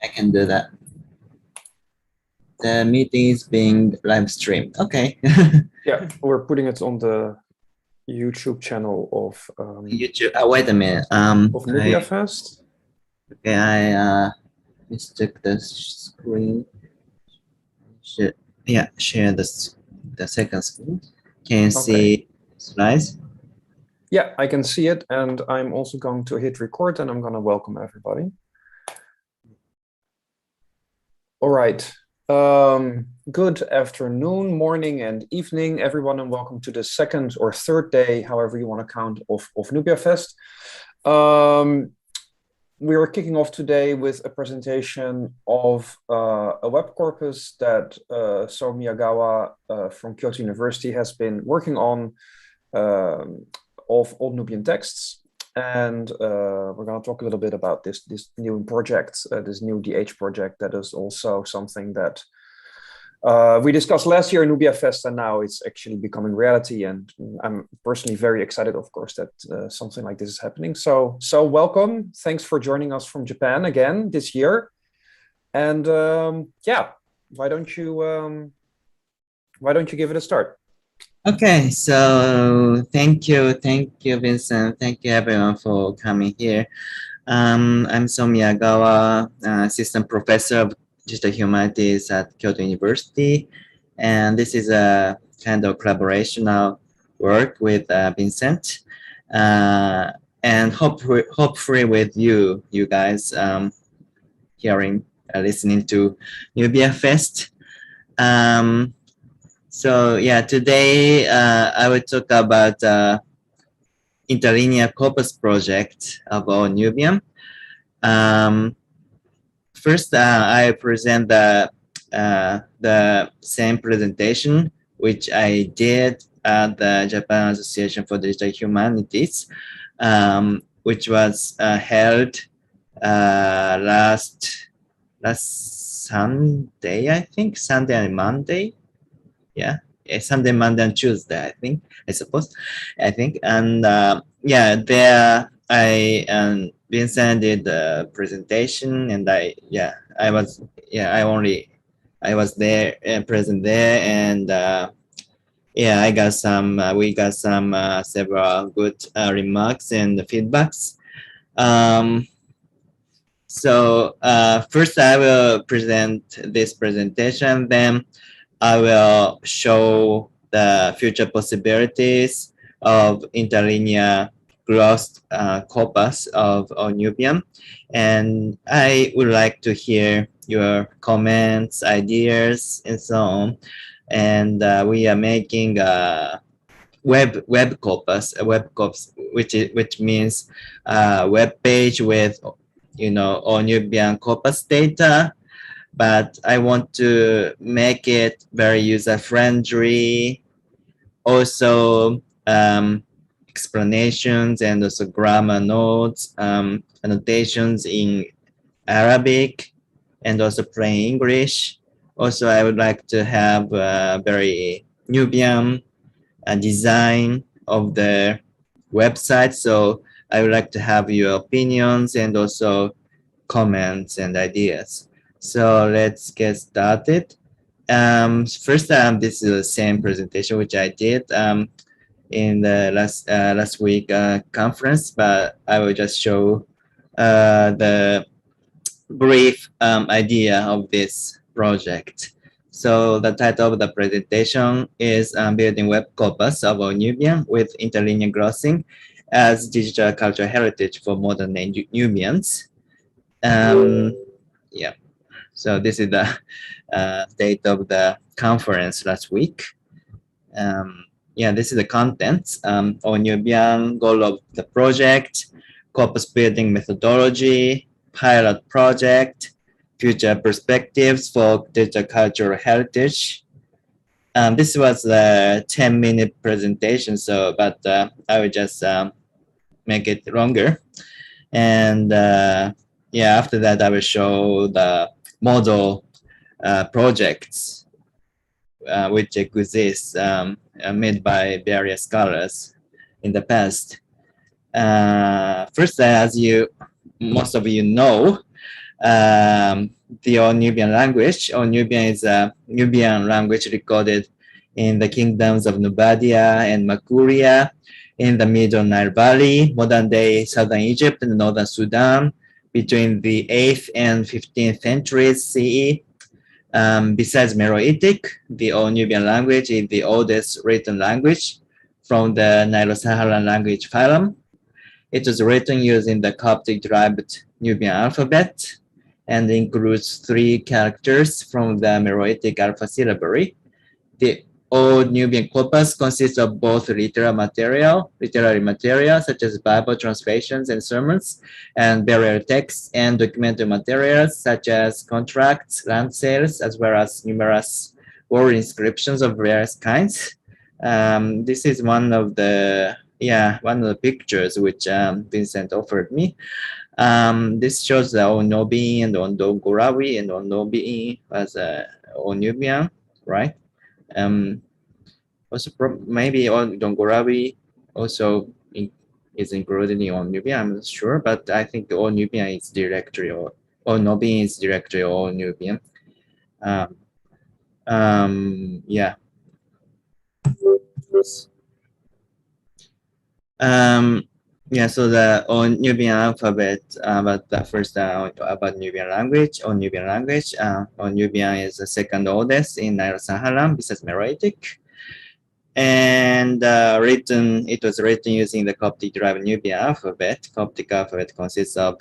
I can do that. The meeting is being live streamed. Okay. Yeah, we're putting it on the YouTube channel of YouTube. Wait a minute. of Nubia Fest. Okay, I mistook the screen. Share the second screen. Can you see slides? Yeah, I can see it, and I'm also going to hit record, and I'm going to welcome everybody. All right. Good afternoon, morning, and evening, everyone, and welcome to the second or third day, however you want to count, of Nubia Fest. We are kicking off today with a presentation of a web corpus that So Miyagawa from Kyoto University has been working on of old Nubian texts. And we're going to talk a little bit about this new project, this new DH project that is also something that we discussed last year in Nubia Fest, and now it's actually becoming reality. And I'm personally very excited, of course, that something like this is happening. So welcome. Thanks for joining us from Japan again this year. And yeah, why don't you give it a start? Okay, so thank you, Vincent. Thank you, everyone, for coming here. I'm So Miyagawa, assistant professor of digital humanities at Kyoto University, and this is a kind of collaborational work with Vincent, and hopefully with you guys hearing, listening to Nubia Fest. So yeah, today I will talk about interlinear corpus project of Nubian. First, I present the same presentation which I did at the Japan Association for Digital Humanities, which was held last Sunday, I think, Sunday and Monday. Yeah, Sunday, Monday, and Tuesday, I suppose. And yeah, there Vincent did the presentation, and I was there present there, and yeah, we got some several good remarks and feedbacks. So first I will present this presentation, then I will show the future possibilities of interlinear growth corpus of Nubian. And I would like to hear your comments, ideas, and so on. And we are making a web corpus, which means a web page with all Nubian corpus data, but I want to make it very user-friendly. Also, explanations and also grammar notes, annotations in Arabic, and also plain English. Also, I would like to have a very Nubian design of the website. So I would like to have your opinions and also comments and ideas. So let's get started. First, this is the same presentation which I did in the last week conference, but I will just show the brief idea of this project. So the title of the presentation is Building Web Corpus of Nubian with Interlinear Grossing as Digital Cultural Heritage for Modern Nubians. Yeah. So this is the date of the conference last week. Yeah, this is the contents on Nubian, goal of the project, corpus building methodology, pilot project, future perspectives for digital cultural heritage. This was a 10-minute presentation, but I will just make it longer. And yeah, after that, I will show the model projects which exist made by various scholars in the past. First, as most of you know, the Old Nubian language. Old Nubian is a Nubian language recorded in the kingdoms of Nubadia and Makuria in the Middle Nile Valley, modern-day southern Egypt and northern Sudan, between the 8th and 15th centuries CE. Besides Meroitic, the Old Nubian language is the oldest written language from the Nilo-Saharan language phylum. It was written using the Coptic-derived Nubian alphabet and includes 3 characters from the Meroitic alpha syllabary. The Old Nubian corpus consists of both literary material such as Bible translations and sermons, and burial texts and documentary materials such as contracts, land sales, as well as numerous war inscriptions of various kinds. This is one of the pictures which Vincent offered me. This shows the Onobi and Ondogorawi, and Onobi as Old Nubian, right? Also maybe on Dongorawi also is included in Old Nubian. I'm not sure, but I think Old Nubian is directory or Nubian is directory or Old Nubian. Yeah. Yeah, so the Old Nubian alphabet, but first about Nubian language. Old Nubian language. Old Nubian is the second oldest in Nilo-Saharan besides Meroitic. And it was written using the Coptic-derived Nubian alphabet. Coptic alphabet consists of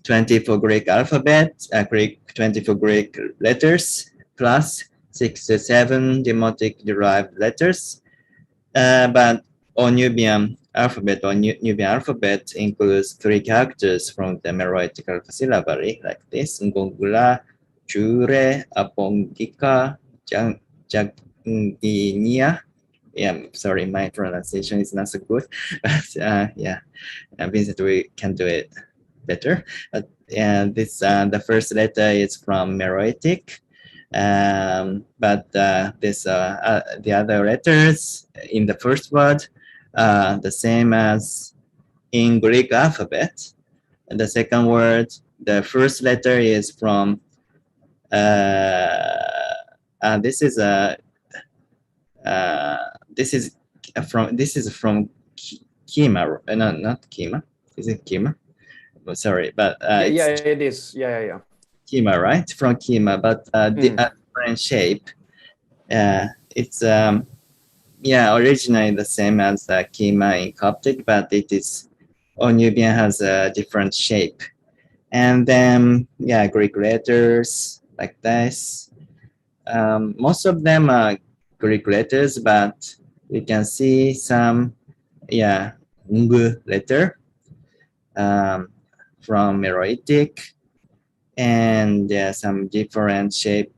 24 Greek alphabet, 24 Greek letters, plus 6 to 7 Demotic-derived letters. But Nubian alphabet includes 3 characters from the Meroitic alpha syllabary, like this: Ngongula, Chure, Apongika, Jaginia. Yeah, sorry, my pronunciation is not so good, but yeah, Vincent, we can do it better. And this the first letter is from Meroitic, but the other letters in the first word the same as in Greek alphabet. And the second word, the first letter is from this is from Kima. No, not Kima. Is it Kima? Oh, sorry, but yeah, it is. Yeah. Kima, right? From Kima, but the different shape. It's originally the same as Kima in Coptic, but it is Old Nubian has a different shape. And then Greek letters like this. Most of them are Greek letters, but you can see some ng letter from Meroitic, and some differently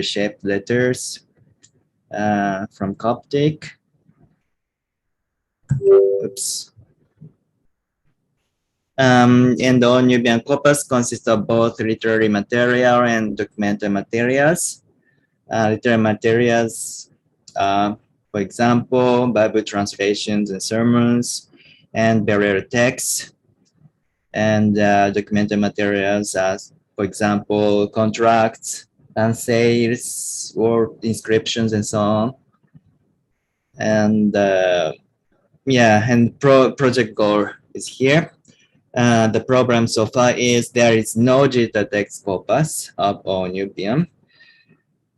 shaped letters from Coptic. Oops. And the Old Nubian corpus consists of both literary material and documentary materials. Literary materials, for example, Bible translations and sermons, and burial texts. And documentary materials, as for example, contracts, land sales, or inscriptions, and so on. And project goal is here. The problem so far is there is no digital text corpus of Old Nubian.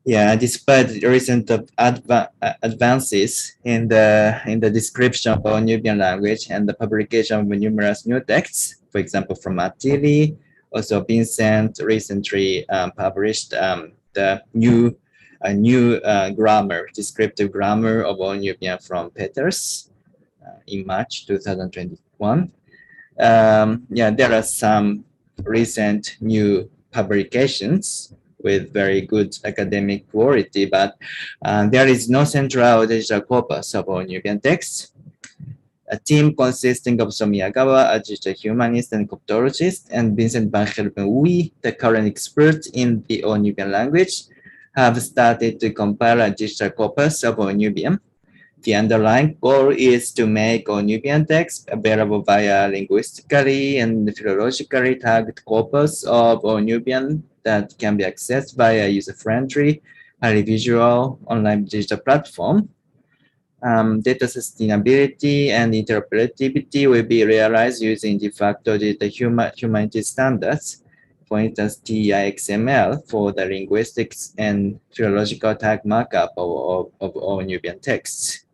Despite recent advances in the description of Old Nubian language and the publication of numerous new texts, for example, from Attili, also Vincent recently published the new grammar, descriptive grammar of Old Nubian from Peters in March 2021. There are some recent new publications with very good academic quality, but there is no central digital corpus of Old Nubian texts. A team consisting of Somiyagawa, a digital humanist and coptologist, and Vincent van Gerwen-Oei, the current expert in the Old Nubian language, have started to compile a digital corpus of Old Nubian. The underlying goal is to make all Nubian text available via linguistically and philologically tagged corpus of all Nubian that can be accessed via user-friendly, highly visual online digital platform. Data sustainability and interoperability will be realized using de facto data humanities standards, for instance, TIXML for the linguistics and philological tag markup of all Nubian texts.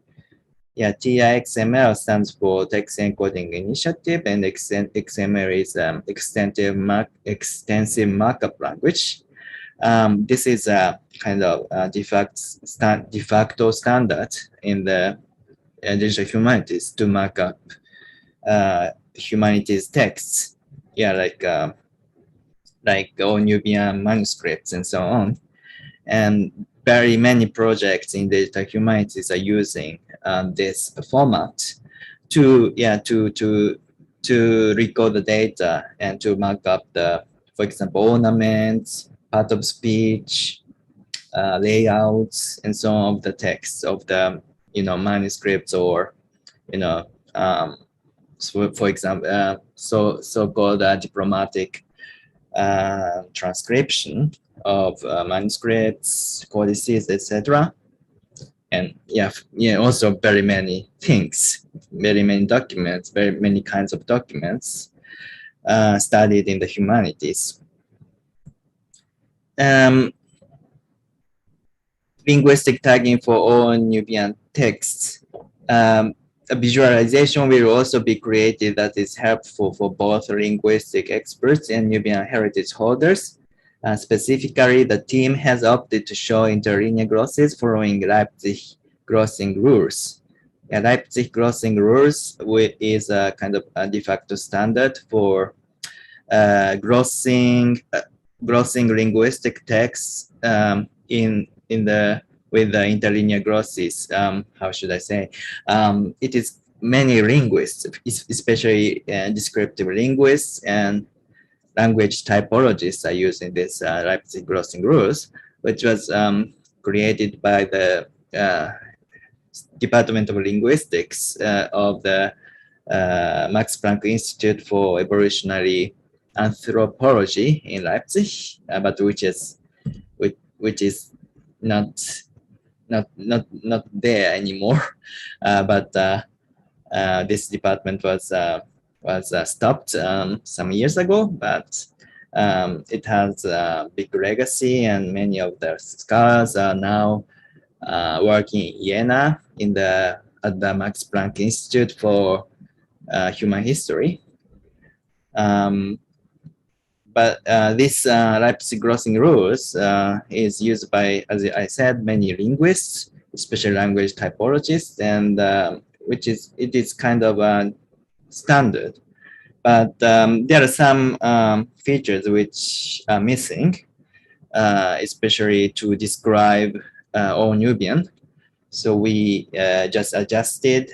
Yeah, TIXML stands for Text Encoding Initiative, and XML is extensive markup language. This is a kind of de facto standard in the digital humanities to mark up humanities texts. Yeah, like all Nubian manuscripts and so on. And very many projects in digital humanities are using this format to record the data and to mark up the, for example, ornaments, part of speech, layouts, and so on of the text of the manuscripts, or so for example, so-called diplomatic transcription of manuscripts, codices, etc. And also very many things, very many documents, very many kinds of documents studied in the humanities. Linguistic tagging for all Nubian texts. A visualization will also be created that is helpful for both linguistic experts and Nubian heritage holders. Specifically, the team has opted to show interlinear glosses following Leipzig glossing rules. Leipzig glossing rules is a kind of a de facto standard for glossing linguistic texts with the interlinear glosses. How should I say? It is many linguists, especially descriptive linguists and language typologists, are using this Leipzig glossing rules, which was created by the Department of Linguistics of the Max Planck Institute for Evolutionary Anthropology in Leipzig, but which is not there anymore. But this department was stopped some years ago, but it has a big legacy, and many of the scholars are now working in Jena at the Max Planck Institute for Human History. But this Leipzig glossing rules is used by, as I said, many linguists, especially language typologists, and it is kind of a standard. But there are some features which are missing, especially to describe all Nubian. So we just adjusted.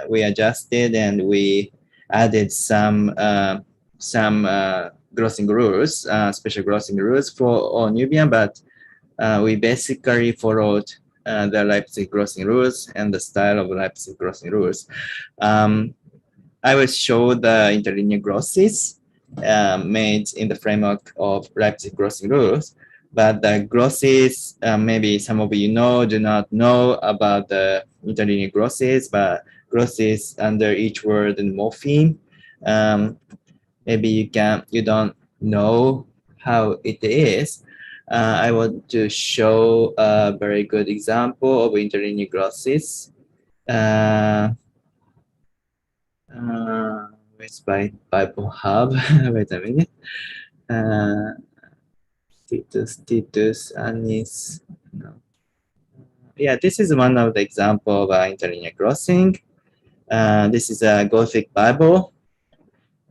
We adjusted and we added some glossing rules, special glossing rules for all Nubian, but we basically followed the Leipzig glossing rules and the style of Leipzig glossing rules. I will show the interlinear glosses made in the framework of Leipzig glossing rules, but the glosses, maybe some of you do not know about the interlinear glosses, but glosses under each word and morpheme. Maybe you don't know how it is. I want to show a very good example of interlinear glosses. Where's my Bible Hub? Wait a minute. Titus, Anis. No. Yeah, this is one of the example of interlinear glossing. This is a Gothic Bible,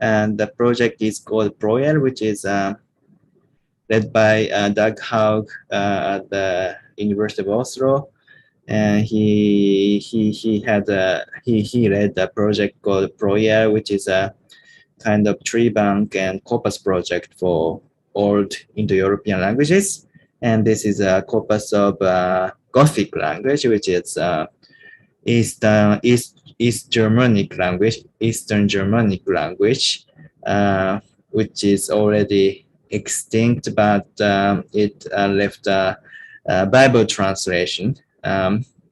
and the project is called Proel, which is led by Doug Haug at the University of Oslo. And he led a project called Proel, which is a kind of tree bank and corpus project for old Indo-European languages. And this is a corpus of Gothic language, which is East Germanic language, Eastern Germanic language, which is already extinct, but it left a Bible translation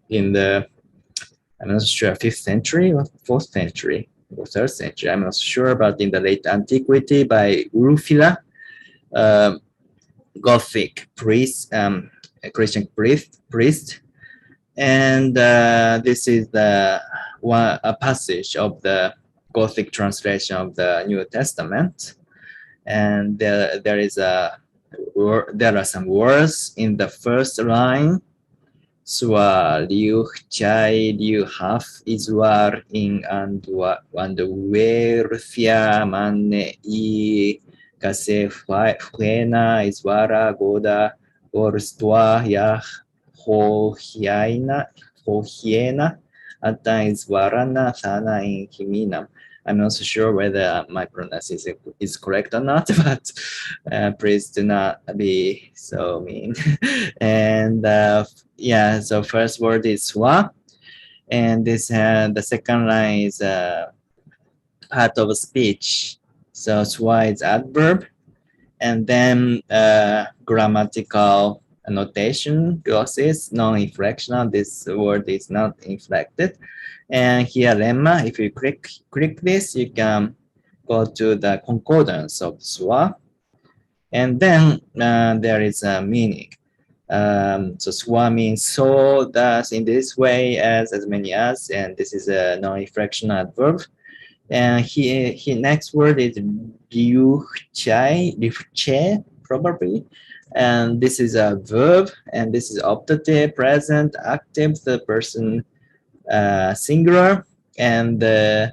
in the, I'm not sure, 5th century or 4th century or 3rd century, I'm not sure, but in the late antiquity by Urufila, Gothic priest, a Christian priest. And this is a passage of the Gothic translation of the New Testament. And there are some words in the first line. Sua liu chai liu haf iswar in and werfia manne I kase fuena iswara goda orstua yah hohiena ata iswarana sana in himinam. I'm not so sure whether my pronunciation is correct or not, but please do not be so mean. And yeah, so first word is swa, and this the second line is part of speech. So swa is adverb, and then grammatical annotation glosses, non-inflectional. This word is not inflected. And here lemma, if you click this, you can go to the concordance of swa, and then there is a meaning. So swa means so, thus, in this way, as many as, and this is a non-inflectional adverb. And here next word is liuche, probably. And this is a verb, and this is optative, present, active, third person singular. And the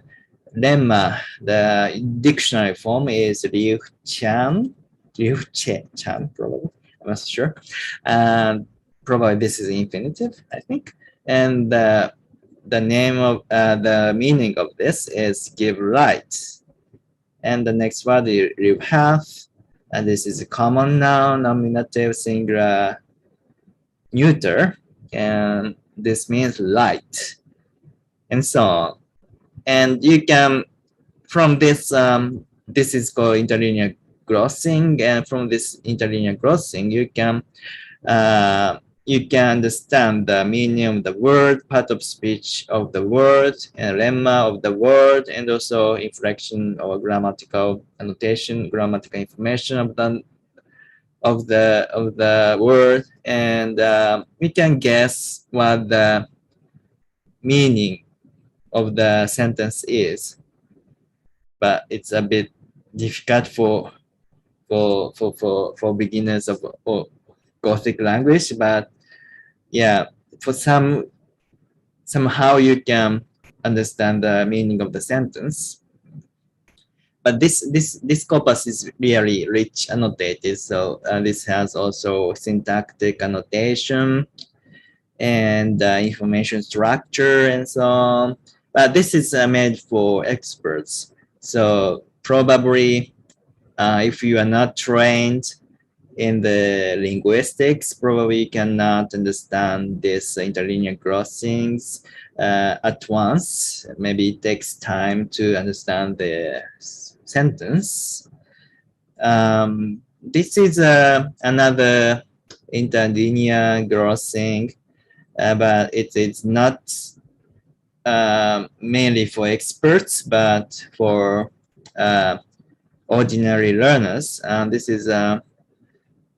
lemma, the dictionary form is liuche, probably. I'm not sure. Probably this is infinitive, I think. And the name of the meaning of this is give light. And the next word is live half, and this is a common noun, nominative, singular, neuter, and this means light, and so on. And you can, from this, this is called interlinear grossing, and from this interlinear grossing, you can understand the meaning of the word, part of speech of the word, and lemma of the word, and also inflection or grammatical annotation, grammatical information of the word, and we can guess what the meaning of the sentence is. But it's a bit difficult for beginners of Gothic language, but yeah, for somehow you can understand the meaning of the sentence. But this corpus is really rich annotated, so this has also syntactic annotation and information structure and so on. But this is made for experts, so probably if you are not trained in the linguistics, probably you cannot understand this interlinear crossings at once. Maybe it takes time to understand the sentence. This is another interlinear crossing, but it's not mainly for experts, but for ordinary learners. And this is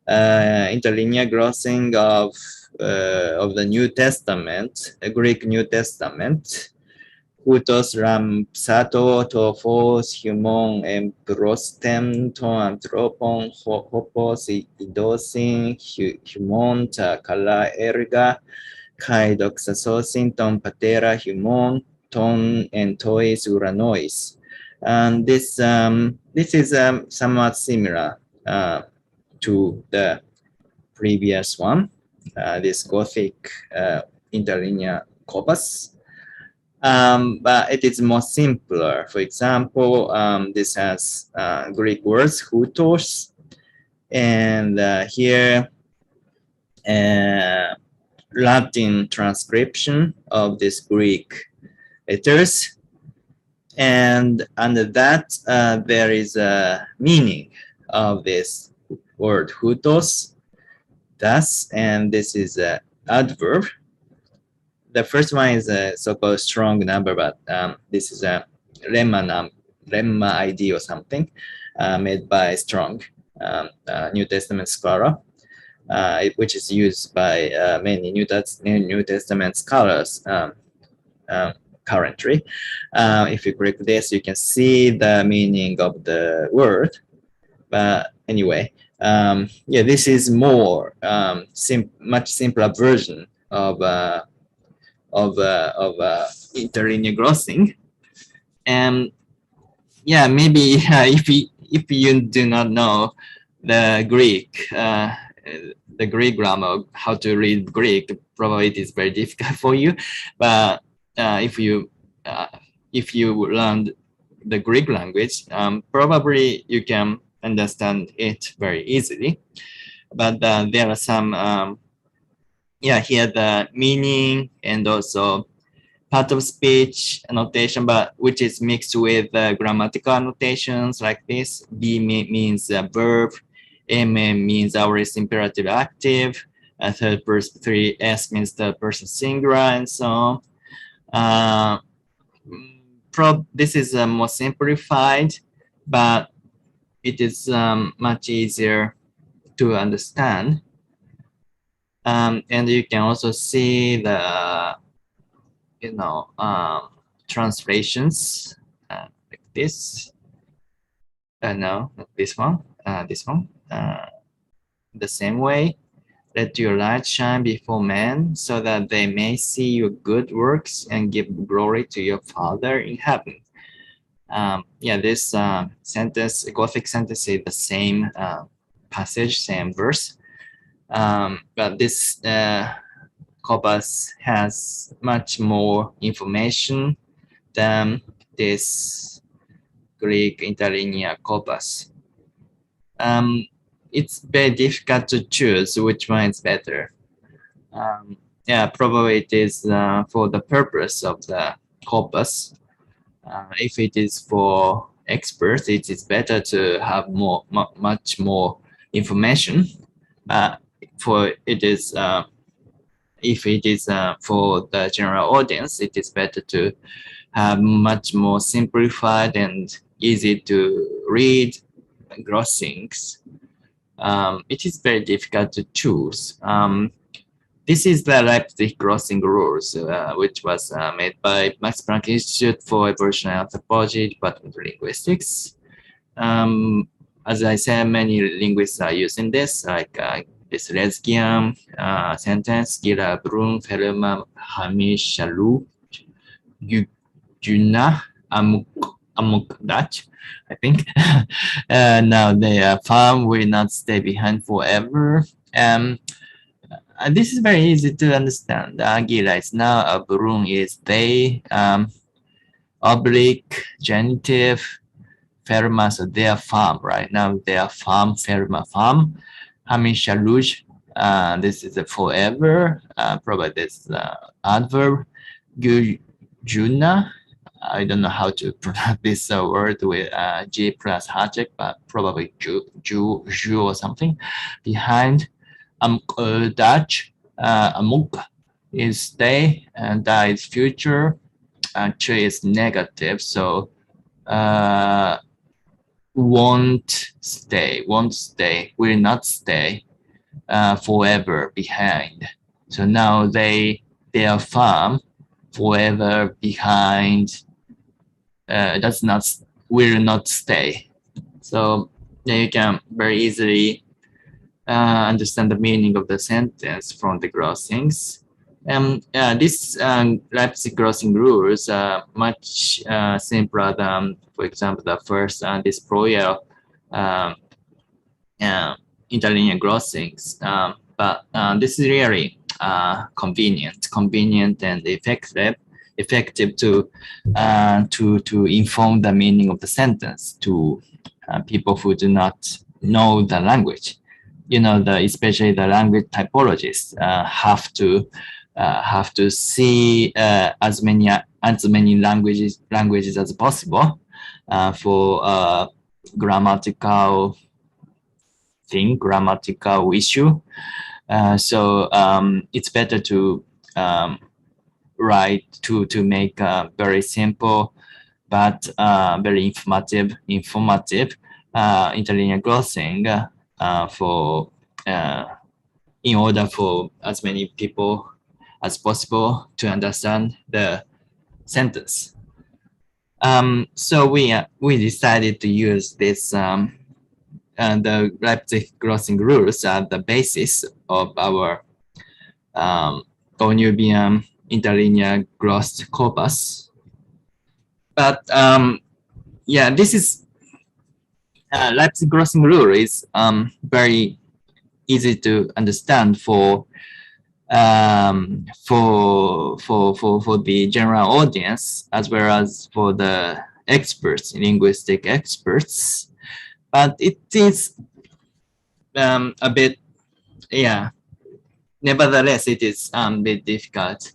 interlinear crossing of the New Testament, the Greek New Testament. Hutos ram psato to phos humon emprostem to anthropon hopos idosin humon ta kala erga kai doxasosin ton patera humon ton entois uranois. And this is somewhat similar to the previous one, this Gothic interlinear corpus. But it is more simpler. For example, this has Greek words, hutos, and here Latin transcription of this Greek letters. And under that, there is a meaning of this word hutos, thus, and this is an adverb. The first one is a so-called strong number, but this is a lemma ID or something made by Strong, New Testament scholar, which is used by many New Testament scholars currently. If you click this, you can see the meaning of the word. But anyway, yeah, this is more much simpler version of interlinear grossing. And yeah, maybe if you do not know the Greek grammar, how to read Greek, probably it is very difficult for you. But if you learn the Greek language, probably you can understand it very easily. But there are some yeah, here the meaning and also part of speech annotation, but which is mixed with grammatical annotations like this. B means verb, M means aorist imperative active, third person 3S means third person singular, and so on. This is more simplified, but it is much easier to understand. And you can also see the translations like this. No, not this one. This one. The same way. Let your light shine before men, so that they may see your good works and give glory to your Father in heaven. Yeah, this sentence, Gothic sentence, is the same passage, same verse. But this corpus has much more information than this Greek interlinear corpus. It's very difficult to choose which one is better. Yeah, probably it is for the purpose of the corpus. If it is for experts, it is better to have much more information. For it is if it is for the general audience, it is better to have much more simplified and easy to read grossings. It is very difficult to choose. This is the Leipzig grossing rules, which was made by Max Planck Institute for Evolutionary Anthropology, Department of Linguistics. As I said, many linguists are using this, like this Lesgian sentence, Gila Brun, Ferma, Hamish, Shalou, Juna, Amuk Dutch, I think. Now their farm will not stay behind forever. This is very easy to understand. Gila is now, a Brun is they, oblique, genitive, Ferma, so their farm, right? Now their farm, Ferma farm. Hamish Shaluj, this is a forever, probably this adverb. Juna, I don't know how to pronounce this word with G plus hajek, but probably Ju or something. Behind, Dutch, Amuk is stay, and that is future. Actually, is negative, so won't stay, will not stay forever behind. So now their farm forever behind will not stay. So you can very easily understand the meaning of the sentence from the grossings. This Leipzig grossing rules are much simpler than, for example, the first this Breuer interlinear grossings. But this is really convenient and effective to inform the meaning of the sentence to people who do not know the language. especially the language typologists have to see as many languages as possible for grammatical grammatical issue. So it's better to write to make a very simple but very informative interlinear glossing for in order for as many people as possible to understand the sentence. So we decided to use this the Leipzig glossing rules are the basis of our Nubian interlinear glossed corpus. But yeah, this is Leipzig glossing rule is very easy to understand for the general audience as well as for the experts, linguistic experts. But it is a bit, yeah. Nevertheless, it is a bit difficult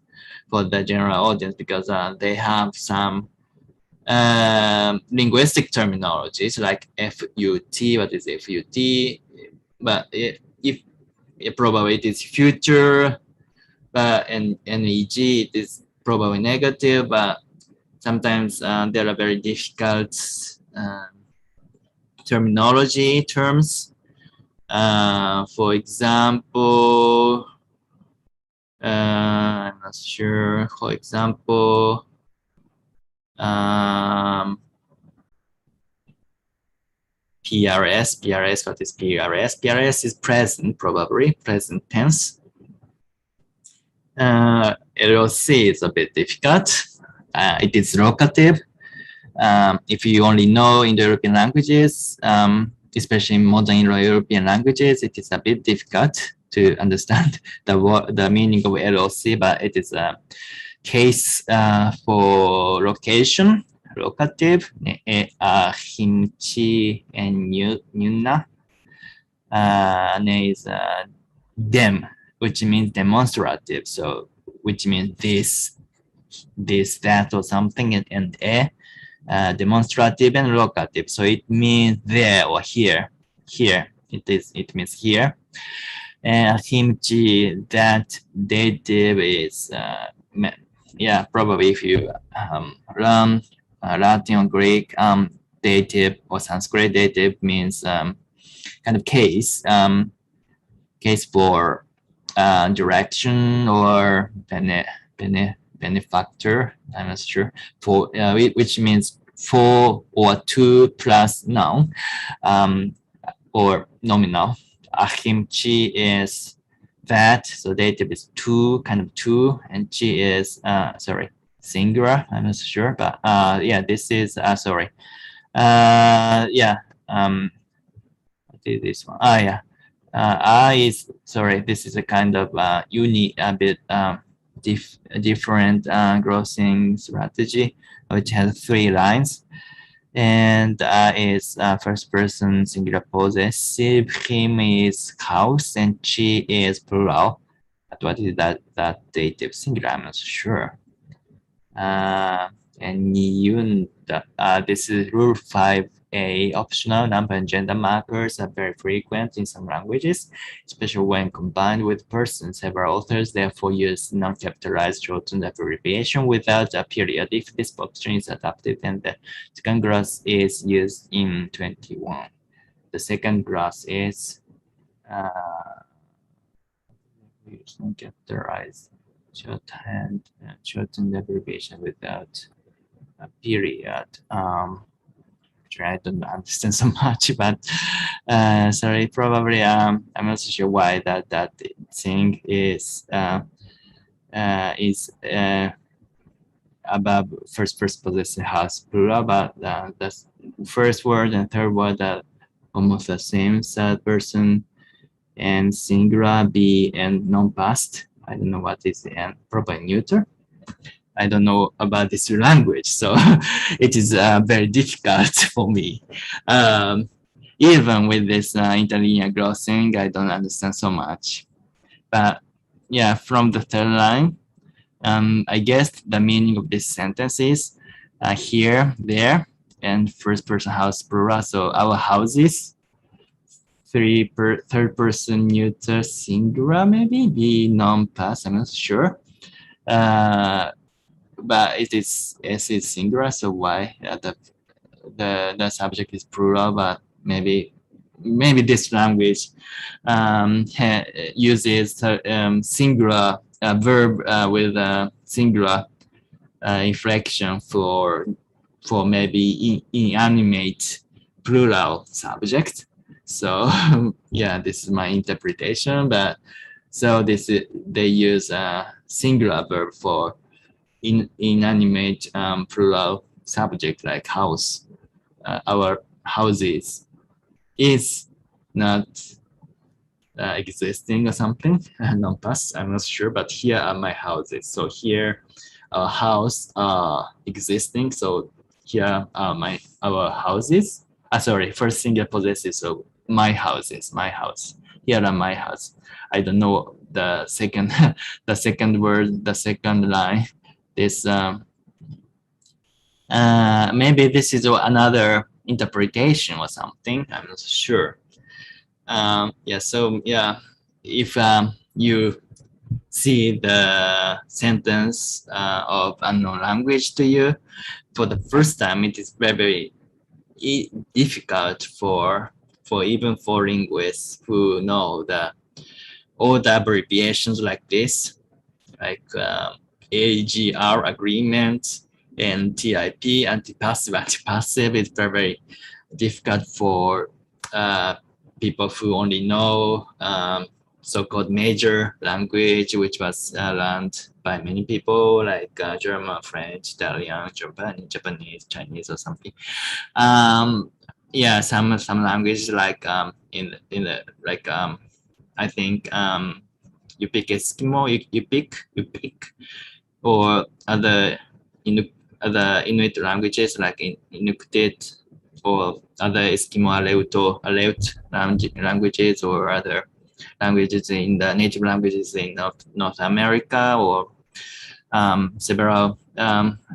for the general audience because they have some linguistic terminologies like FUT. What is FUT? But if probably it is future, but and NEG it is probably negative. But sometimes there are very difficult terminology terms. For example, I'm not sure. For example, PRS. What is PRS? PRS is present, probably present tense. LOC is a bit difficult. It is locative. If you only know Indo-European languages, especially in modern Indo-European languages, it is a bit difficult to understand the meaning of LOC, but it is a case for location, locative, himchi and nyuna. Is dem, which means demonstrative. So, which means this, that, or something, and demonstrative and locative. So it means there or here. Here it means here. And himchi, that dative is yeah, probably if you learn Latin or Greek, dative or Sanskrit dative means kind of case for direction or benefactor. I'm not sure for which means for or to plus noun or nominal. Ahimchi is that, so dative is to, kind of to, and chi is sorry, singular. I'm not sure, but yeah, this is sorry. Yeah, what is this one? Yeah. I is sorry. This is a kind of unique, a bit different grossing strategy, which has 3 lines, and is first person singular possessive. Him is house, and she is plural. But what is that dative singular? I'm not sure. And yun, this is rule 5A. Optional number and gender markers are very frequent in some languages, especially when combined with persons. Several authors therefore use non-capitalized shortened abbreviation without a period. If this option is adopted, then the second class is used in 21. The second class is use non-capitalized shortened abbreviation without a period. Which I don't understand so much, but sorry, probably I'm not so sure why that thing is above first person possessive has plural, but the first word and third word are almost the same. Third person and singular, be and non-past. I don't know what is the end, probably neuter. I don't know about this language, so it is very difficult for me. even with this interlinear glossing, I don't understand so much. But yeah, from the third line, I guess the meaning of this sentence is here, there, and first person house plural. So our houses, third person neuter singular, maybe be non-past. I'm not sure. But it is singular. So why the subject is plural? But maybe this language uses singular verb with singular inflection for maybe inanimate plural subject. So yeah, this is my interpretation. But so they use a singular verb for inanimate plural subject like house. Our houses is not existing or something, non-past, I'm not sure, but here are my houses. So here our house existing, so here are our houses. Sorry, first singular possessive, so my houses, my house. Here are my house. I don't know the second the second word, the second line. This maybe this is another interpretation or something, I'm not sure. Yeah, so yeah, if you see the sentence of unknown language to you for the first time, it is very difficult for even for linguists who know all the abbreviations like this, like AGR agreement and TIP, antipassive. Antipassive is very difficult for people who only know so-called major language, which was learned by many people like German, French, Italian, Japanese, Chinese, or something. Yeah, some languages like in the like I think you pick Eskimo, you pick, or other Inuit languages like Inuktitut or other Eskimo Aleut languages, or other languages in the native languages in North America, or several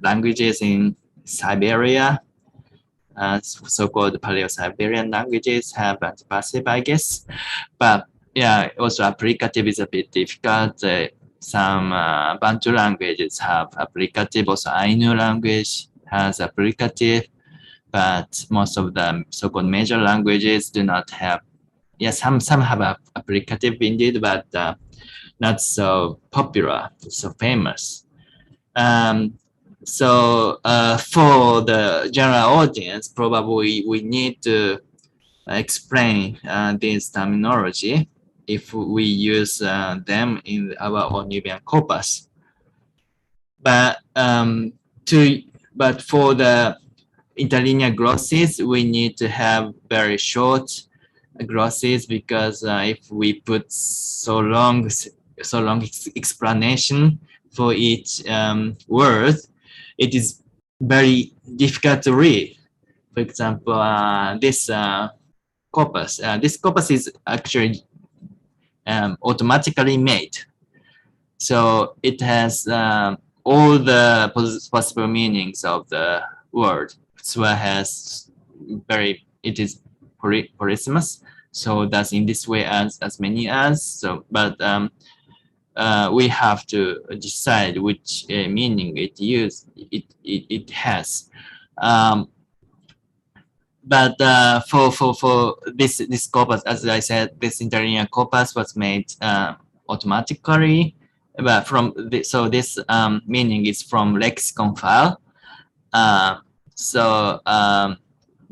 languages in Siberia. So-called Paleo-Siberian languages have antipassive, I guess. But yeah, also applicative is a bit difficult. Some Bantu languages have applicative. Also, Ainu language has applicative, but most of the so-called major languages do not have. Yeah, some have applicative indeed, but not so popular, so famous. So for the general audience, probably we need to explain this terminology if we use them in our own Nubian corpus. But for the interlinear glosses, we need to have very short glosses, because if we put so long explanation for each word, it is very difficult to read. For example, this corpus. This corpus is actually automatically made. So it has all the possible meanings of the word. So it is polysymous. So that's in this way as many as. So, but we have to decide which meaning it has. But for this corpus, as I said, this interlinear corpus was made automatically. But this meaning is from lexicon file.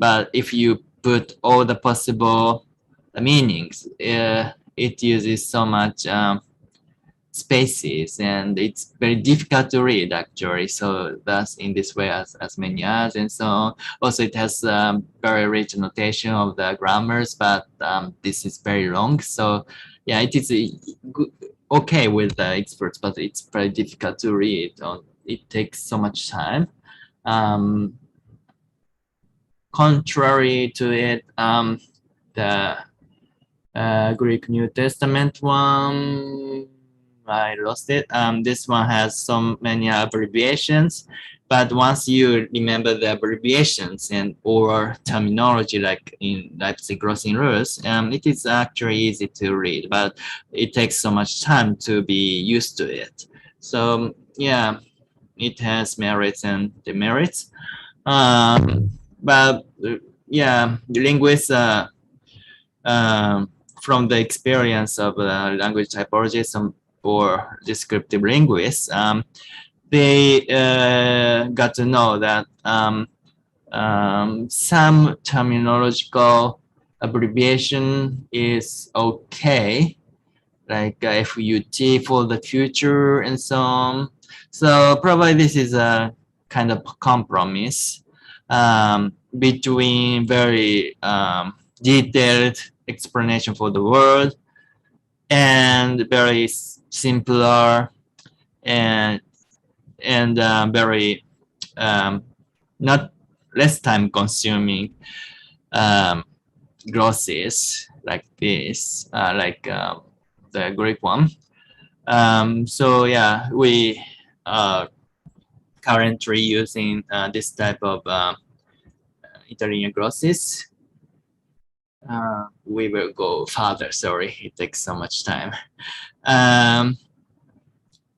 But if you put all the possible meanings, it uses so much spaces, and it's very difficult to read actually. So that's in this way as many as, and so on. Also, it has very rich notation of the grammars, but this is very long. So yeah, it is okay with the experts, but it's very difficult to read. It takes so much time. Contrary to it, the Greek New Testament one. I lost it. This one has so many abbreviations, but once you remember the abbreviations and or terminology like in Leipzig Grossing rules, it is actually easy to read, but it takes so much time to be used to it. So yeah, it has merits and demerits. But yeah, the linguists from the experience of language typologists or descriptive linguists, they got to know that some terminological abbreviation is okay, like FUT for the future and so on. So probably this is a kind of compromise between very detailed explanation for the word and very simpler and very not less time consuming glosses like this, like the Greek one. So yeah, we are currently using this type of Italian glosses. We will go further. Sorry, it takes so much time.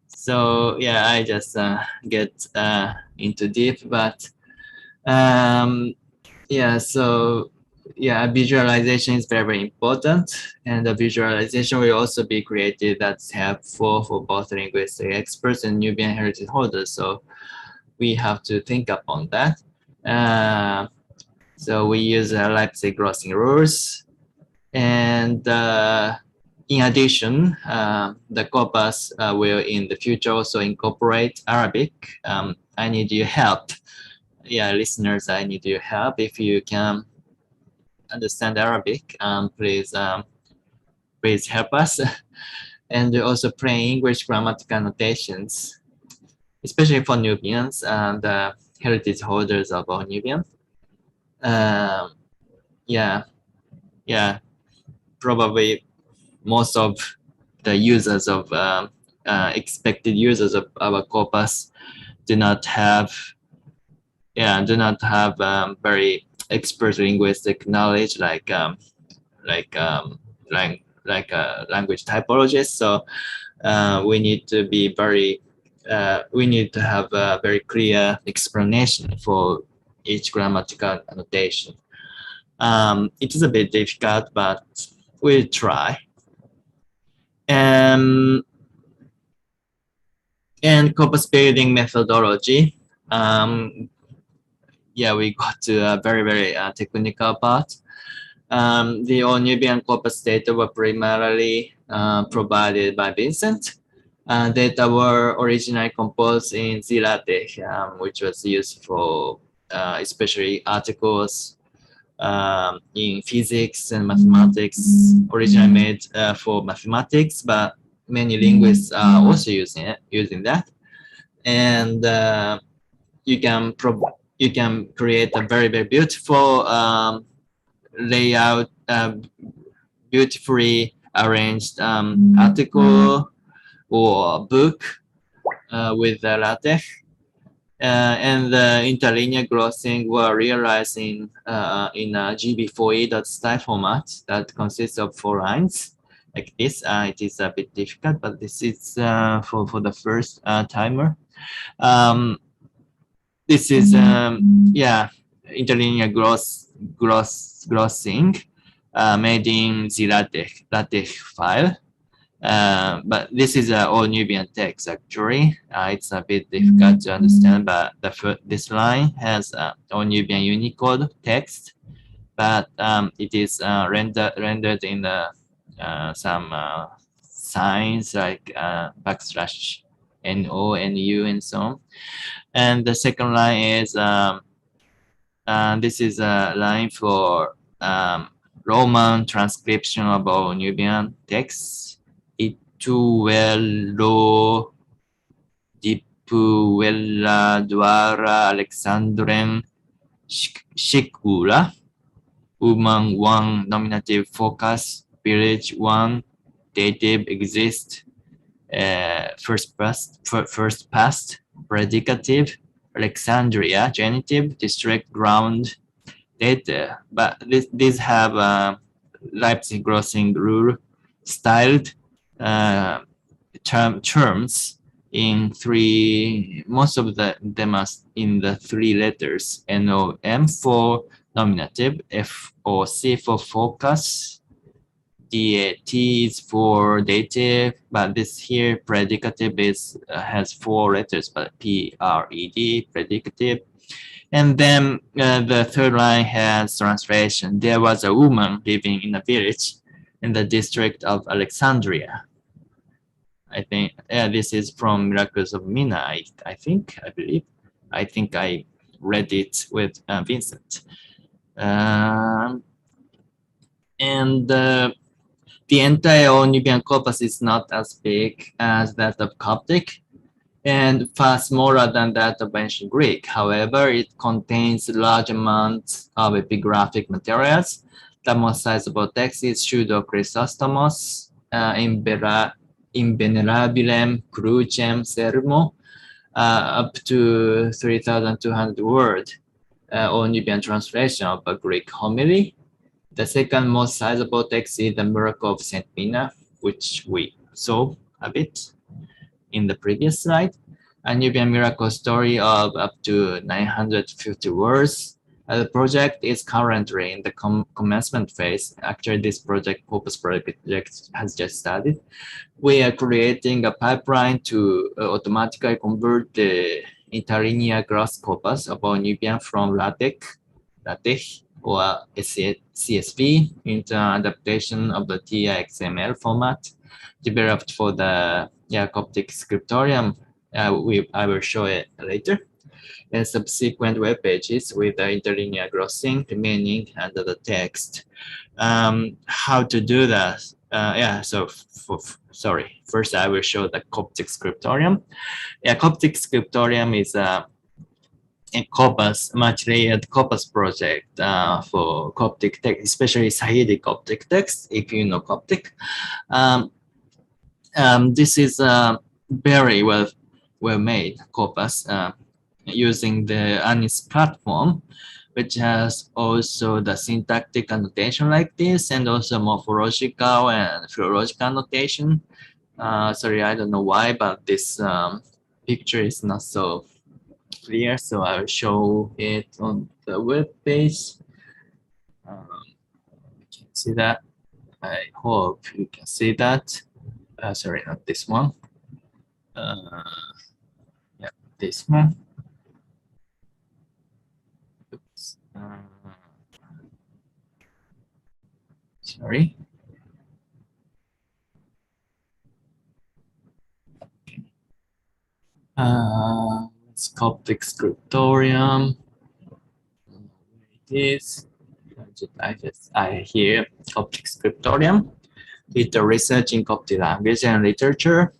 So yeah, I just get into deep, but yeah, so yeah, visualization is very, very important, and the visualization will also be created that's helpful for both linguistic experts and Nubian heritage holders. So we have to think upon that. So we use Leipzig grossing rules, and in addition, the corpus will in the future also incorporate Arabic. I need your help. Yeah, listeners, I need your help. If you can understand Arabic, please help us. And also plain English grammatical notations, especially for Nubians and heritage holders of all Nubian. Yeah, yeah, probably most of the users of expected users of our corpus do not have very expert linguistic knowledge like language typologists. So we need to be very we need to have a very clear explanation for each grammatical annotation. It is a bit difficult, but we'll try. And corpus building methodology. Yeah, we got to a very, very technical part. The all Nubian corpus data were primarily provided by Vincent. Data were originally composed in Z-LaTeX, which was used for especially articles in physics and mathematics, originally made for mathematics, but many linguists are also using that. And you can create a very, very beautiful layout, beautifully arranged article or book with the LaTeX. And the interlinear grossing were realized in a GB4E.style format that consists of 4 lines like this. It is a bit difficult, but this is for the first timer. This is yeah, interlinear grossing made in the LaTeX file. But this is all Nubian text actually. It's a bit difficult to understand, but this line has all Nubian Unicode text, but it is rendered in some signs like backslash NO, NU, and so on. And the second line is this is a line for Roman transcription of all Nubian texts. Ituello Dipuella Dwara Alexandren Shikula. woman 1, nominative focus, village 1, dative exist, first past, predicative, Alexandria, genitive, district, ground, data. But these have Leipzig grossing rule styled terms in three, most of them are in the three letters, NOM for nominative, FOC for focus, DAT is for dative, but this here predicative is has four letters, but PRED, predicative. And then the third line has translation. There was a woman living in a village in the district of Alexandria. I think this is from Miracles of Mina, I believe. I think I read it with Vincent. And the entire Nubian corpus is not as big as that of Coptic and far smaller than that of ancient Greek. However, it contains large amounts of epigraphic materials. The most sizable text is Pseudo Chrysostomos in Venerabilem Crucem Sermo, up to 3,200 words, or Nubian translation of a Greek homily. The second most sizable text is the Miracle of Saint Mina, which we saw a bit in the previous slide. A Nubian miracle story of up to 950 words. The project is currently in the commencement phase. Actually, this Corpus project has just started. We are creating a pipeline to automatically convert the interlinear grass corpus of Nubian from LaTeX or CSV into an adaptation of the TI-XML format developed for the Coptic scriptorium. I will show it later. And subsequent web pages with the interlinear grossing remaining under the text. How to do that? Sorry. First, I will show the Coptic scriptorium. Coptic scriptorium is a corpus, much layered corpus project for Coptic text, especially Sahidic Coptic text, if you know Coptic. This is a very well made corpus using the ANIS platform, which has also the syntactic annotation like this, and also morphological and philological annotation. Sorry, I don't know why, but this picture is not so clear, so I'll show it on the web page. You can see that. I hope you can see that. Sorry, not this one. Yeah, this one. Oops. Sorry. It's Coptic scriptorium. It is. I hear Coptic scriptorium. It's a research in Coptic language and literature,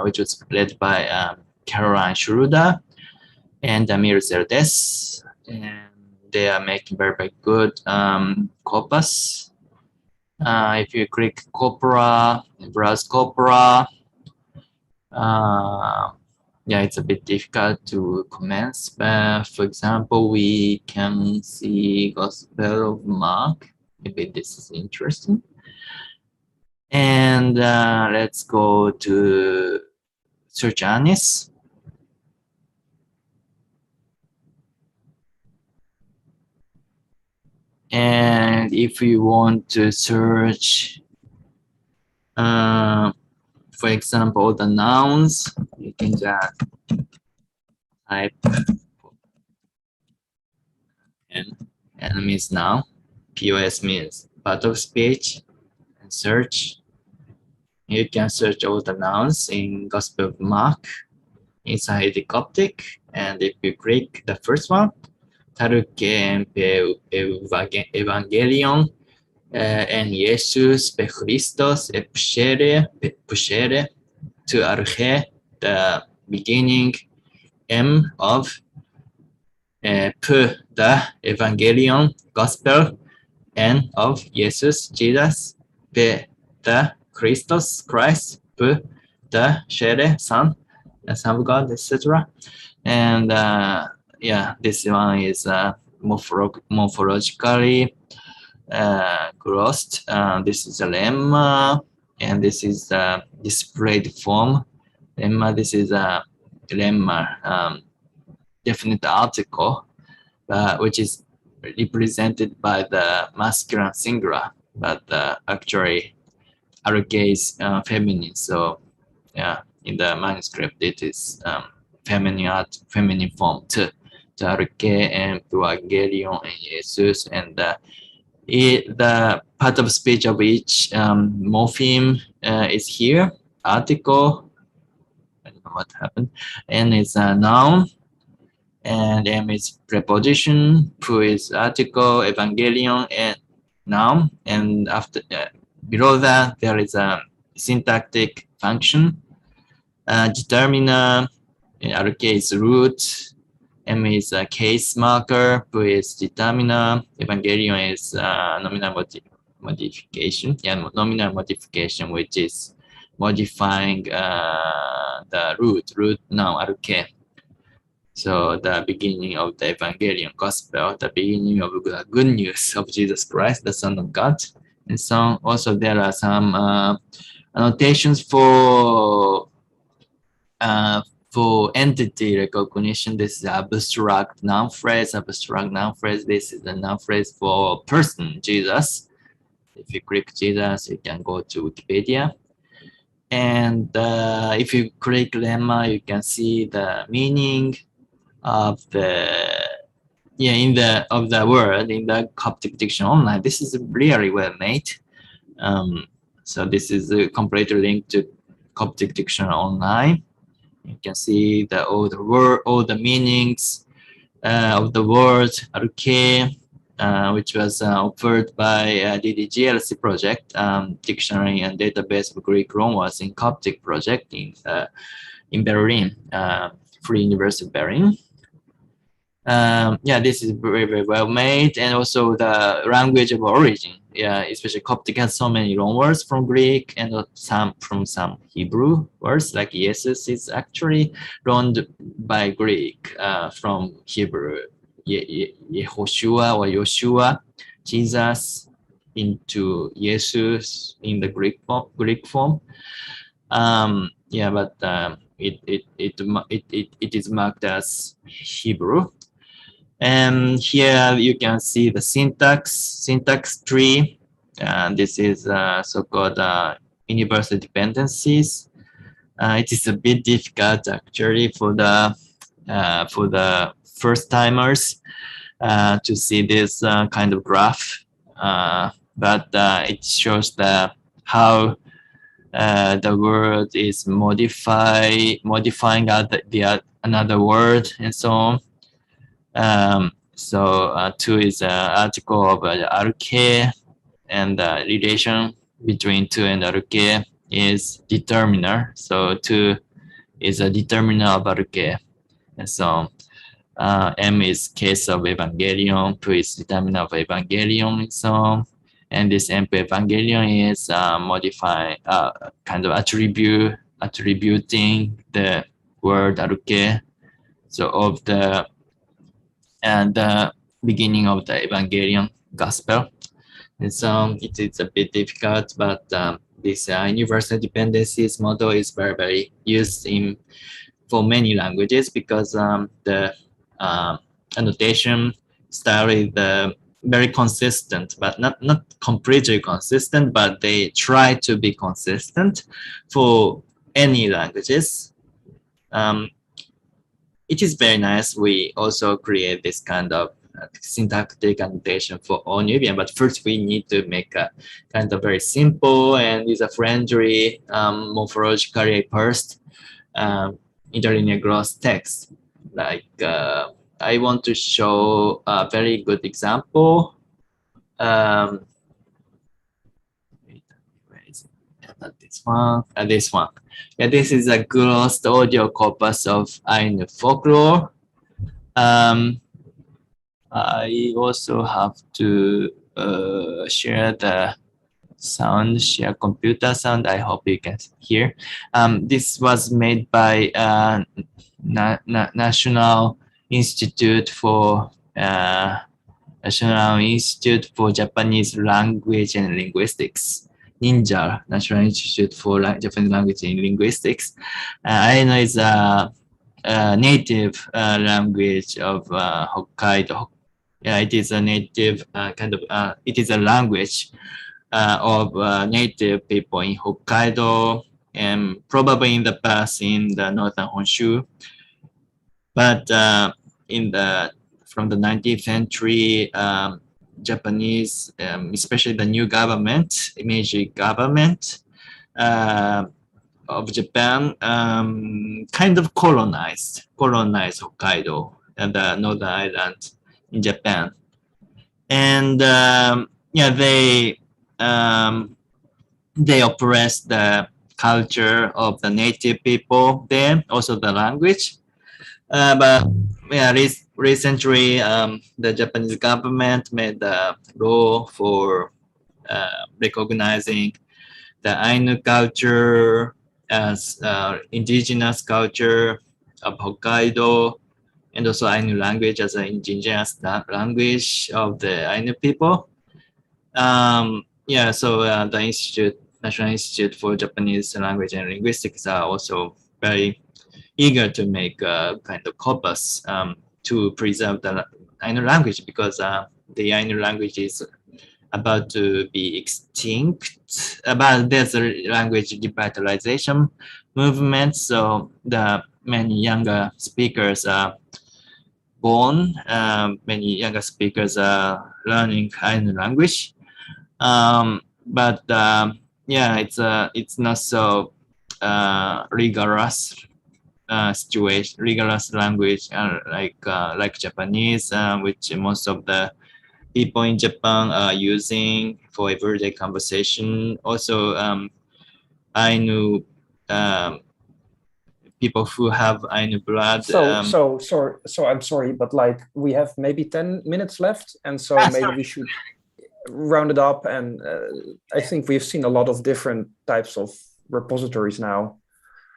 which was led by Caroline Schroeder and Amir Zerdes. And they are making very, very good corpus. If you click Corpora, browse Corpora, it's a bit difficult to commence. But for example, we can see Gospel of Mark. Maybe this is interesting. And let's go to search ANIS. And if you want to search, for example, the nouns, you can just type N means noun, POS means part of speech, and search. You can search all the nouns in Gospel of Mark inside the Coptic, and if you click the first one, Taruke Evangelion en Jesus pe Christos e pushere to arche, the beginning M of P, the Evangelion, Gospel, N of Jesus, Jesus, P, the Christos, Christ, P, the Shere, Son, Son of God, etc. And yeah, this one is morphologically grossed. This is a lemma, and this is the displayed form. Lemma, this is a lemma, definite article, which is represented by the masculine singular, but actually RK is feminine. So yeah, in the manuscript it is feminine form to RK and Evangelion and Jesus, and the part of speech of each morpheme is here. Article, I don't know what happened, and it's a noun, and M is preposition, Pu is article, Evangelion, and noun, and after below that there is a syntactic function, determiner, in our case root, M is a case marker, Pu is determiner, Evangelion is nominal modification, yeah, nominal modification, which is modifying the root noun, RK. So the beginning of the Evangelion Gospel, the beginning of the good news of Jesus Christ, the Son of God. And so also there are some annotations for entity recognition. This is abstract noun phrase, abstract noun phrase. This is the noun phrase for person, Jesus. If you click Jesus, you can go to Wikipedia. And if you click lemma, you can see the meaning of the of the word in the Coptic diction online. This is really well made. So this is a complete link to Coptic diction online. You can see all the word, all the meanings of the word arche, which was offered by DDGLC project, dictionary and database of Greek loanwords in Coptic project in Berlin, Free University of Berlin. Yeah, this is very, very well made, and also the language of origin. Yeah, especially Coptic has so many loan words from Greek and some from some Hebrew words, like Jesus is actually loaned by Greek from Hebrew, Yehoshua or Yoshua, Jesus, into Jesus in the Greek form. Yeah, but it is marked as Hebrew. And here you can see the syntax tree. This is so-called universal dependencies. It is a bit difficult actually for the first timers to see this kind of graph, but it shows how the word is modifying another word and so on. So two is an article of RK, and the relation between two and RK is determiner. So two is a determiner of RK, and so M is case of Evangelion, Pu is determiner of Evangelion, and so on. And this M Evangelion is modifying, kind of attributing the word RK. So of the beginning of the Evangelion Gospel. And so it's a bit difficult, but this universal dependencies model is very, very used for many languages, because the annotation style is very consistent, but not completely consistent, but they try to be consistent for any languages. It is very nice. We also create this kind of syntactic annotation for all Nubian, but first we need to make a kind of very simple and user-friendly, morphologically parsed interlinear gross text. Like I want to show a very good example. This one. Yeah, this is a gross audio corpus of Ainu folklore. I also have to share the sound, share computer sound. I hope you can hear. This was made by National Institute for National Institute for Japanese Language and Linguistics. NINJA, National Institute for Japanese Language and Linguistics. I know it's a native language of Hokkaido. Yeah, it is a native it is a language of native people in Hokkaido and probably in the past in the northern Honshu. But in the from the 19th century, Japanese, especially the new government, Meiji government of Japan, kind of colonized Hokkaido and the northern island in Japan, and yeah, they oppressed the culture of the native people there, also the language. But yeah, recently the Japanese government made a law for recognizing the Ainu culture as indigenous culture of Hokkaido, and also Ainu language as an indigenous language of the Ainu people. Yeah, so the National Institute for Japanese Language and Linguistics are also very eager to make a kind of corpus to preserve the Ainu language, because the Ainu language is about to be extinct. But there's a language revitalization movement, so the many younger speakers are born. Many younger speakers are learning Ainu language. But yeah, it's not so rigorous situation, rigorous language like Japanese, which most of the people in Japan are using for everyday conversation. Also, Ainu people who have Ainu blood. So I'm sorry, but like we have maybe 10 minutes left, and so maybe we should round it up. And I think we've seen a lot of different types of repositories now.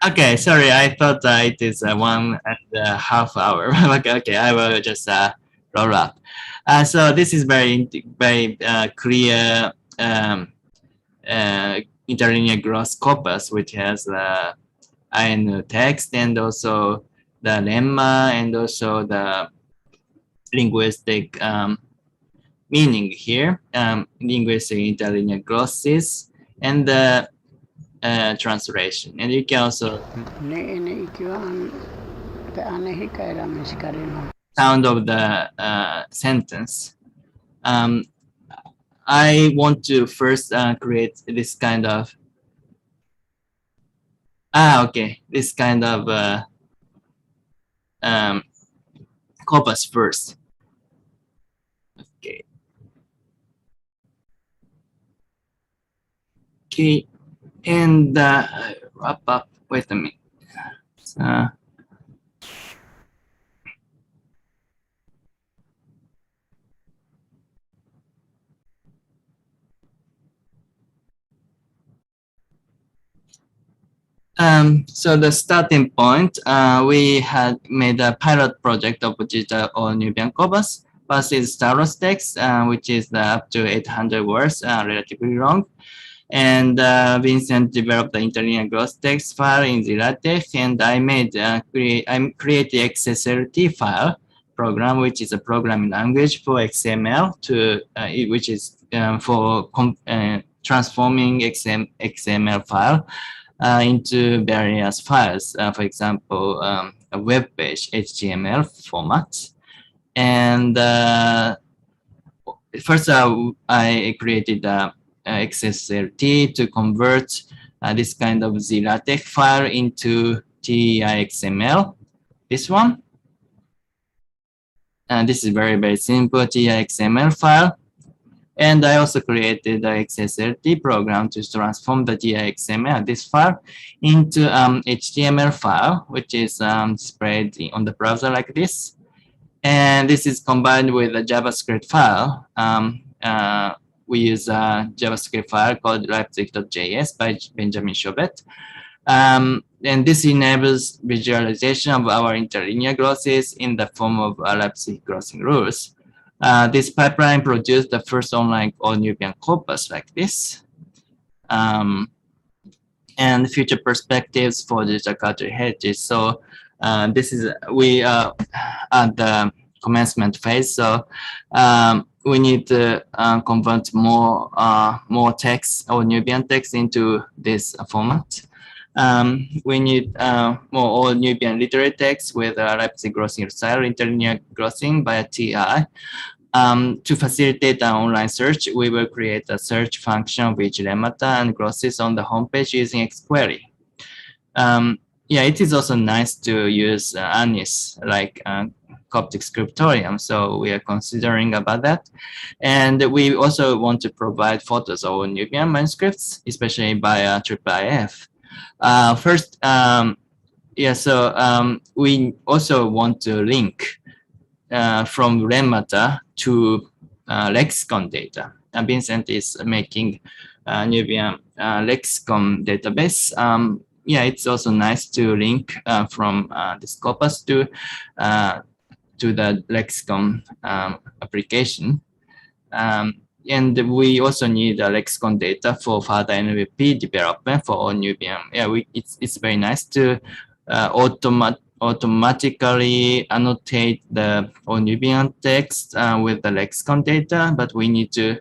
Okay, sorry, I thought it is 1.5 hour. Okay, I will just roll up. So this is very clear interlinear gross corpus, which has Ainu text and also the lemma and also the linguistic meaning here, linguistic interlinear glosses, and the translation. And you can also sound of the sentence. I want to first create this kind of this kind of corpus first. Okay, and wrap up. Wait a minute. So the starting point, we had made a pilot project of digital or Nubian corpus versus Taros text, which is up to 800 words, relatively long. And Vincent developed the interlinear gross text file in ZLaTeX, and I create the XSLT file program, which is a programming language for XML which is for transforming XML file into various files, for example, a web page HTML format. And first, I created XSLT to convert this kind of ZLaTeX file into TIXML. This one. And this is very simple TIXML file. And I also created the XSLT program to transform the TIXML, this file, into HTML file, which is displayed on the browser like this. And this is combined with a JavaScript file we use a JavaScript file called Leipzig.js by Benjamin Chauvet. And this enables visualization of our interlinear glosses in the form of Leipzig glossing rules. This pipeline produced the first online all-Nubian corpus like this. And future perspectives for digital cultural heritage. So this is, we are at the commencement phase. So we need to convert more text or Nubian text into this format. We need more all Nubian literary text with Leipzig glossing style, interlinear glossing by TI. To facilitate an online search, we will create a search function with lemmata and glosses on the homepage using xQuery. Yeah, it is also nice to use ANIS like Coptic scriptorium, so we are considering about that. And we also want to provide photos of Nubian manuscripts, especially by IIIF. First, yeah, so we also want to link from lemmata to lexicon data. Vincent is making Nubian lexicon database. Yeah, it's also nice to link from this corpus to the lexicon application. And we also need lexicon data for further NLP development for all Nubian. Yeah, it's very nice to automatically annotate the all Nubian text with the lexicon data, but we need to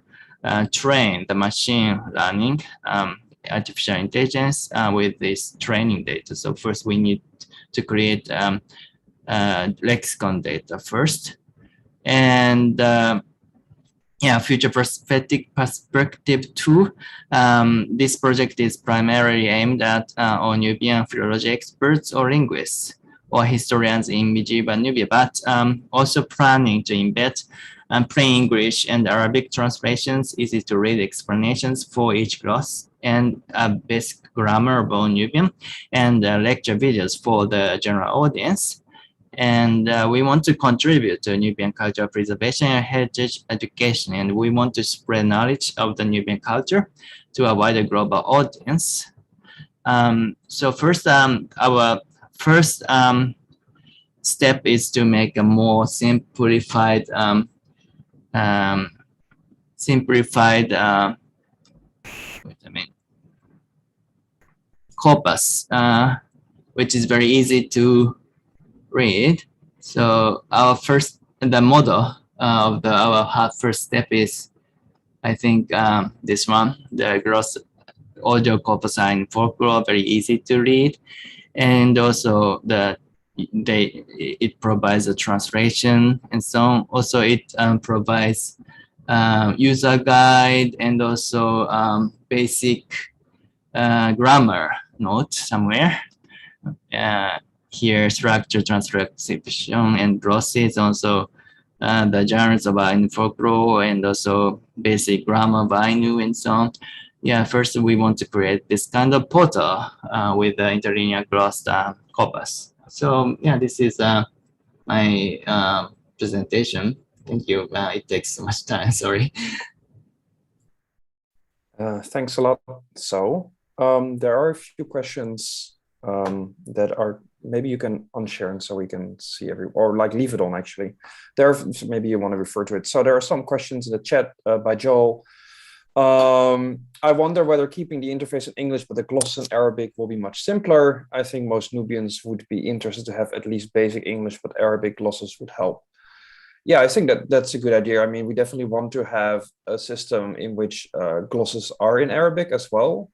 train the machine learning artificial intelligence with this training data. So first we need to create lexicon data first. And yeah, future perspective 2. This project is primarily aimed at all Nubian philology experts or linguists or historians in medieval Nubia, but also planning to embed plain English and Arabic translations, easy to read explanations for each gloss, and basic grammar of all Nubian, and lecture videos for the general audience. And we want to contribute to Nubian cultural preservation and heritage education, and we want to spread knowledge of the Nubian culture to a wider global audience. So first, our first step is to make a more simplified corpus, which is very easy to read. So the model of our first step is, I think, this one, the gross audio corpus in folklore, very easy to read, and also it provides a translation and so on. Also, it provides user guide and also basic grammar note somewhere. Here, structure, transcription, and glosses, also the genres of Ainu folklore, and also basic grammar of Ainu and so on. Yeah, first we want to create this kind of portal with the interlinear glossed corpus. So yeah, this is my presentation. Thank you. It takes so much time, sorry. Thanks a lot. So there are a few questions that are, maybe you can unshare and so we can see or like leave it on actually. Maybe you want to refer to it. So there are some questions in the chat by Joel. I wonder whether keeping the interface in English but the glosses in Arabic will be much simpler. I think most Nubians would be interested to have at least basic English, but Arabic glosses would help. Yeah, I think that's a good idea. I mean, we definitely want to have a system in which glosses are in Arabic as well.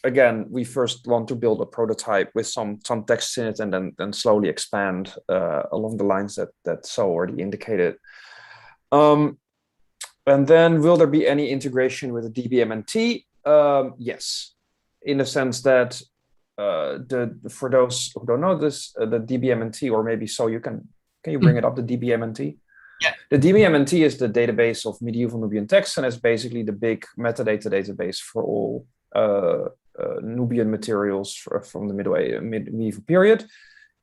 Again, we first want to build a prototype with some text in it, and then slowly expand along the lines that So already indicated. And then, will there be any integration with the DBMNT? Yes, in the sense that for those who don't know this, the DBMNT, or maybe So, can you bring it up, the DBMNT? Yeah. The DBMNT is the database of medieval Nubian texts, and it's basically the big metadata database for all Nubian materials from the medieval period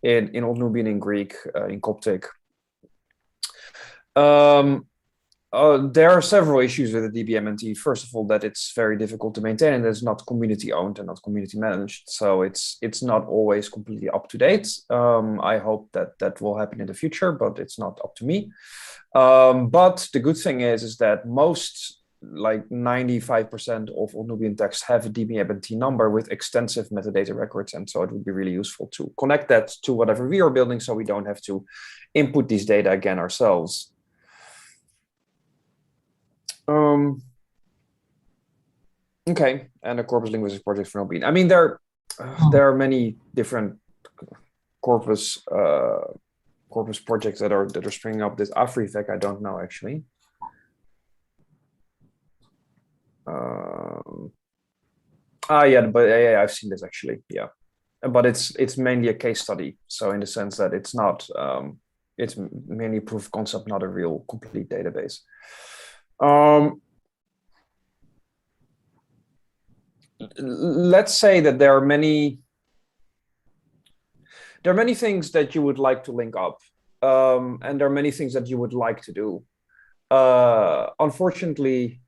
in Old Nubian, in Greek, in Coptic. There are several issues with the DBMNT. First of all, that it's very difficult to maintain, and it's not community owned and not community managed, so it's not always completely up to date. I hope that that will happen in the future, but it's not up to me. But the good thing is that most, like 95% of all Nubian texts have a DBMNT number with extensive metadata records, and so it would be really useful to connect that to whatever we are building, so we don't have to input these data again ourselves. Okay, and a corpus linguistics project for Nubian. I mean, there are many different corpus corpus projects that are springing up. This Afrivec, I don't know actually. Yeah, but yeah, I've seen this actually. Yeah, but it's mainly a case study. So in the sense that it's not, it's mainly proof of concept, not a real complete database. Let's say that there are many things that you would like to link up, and there are many things that you would like to do. Unfortunately,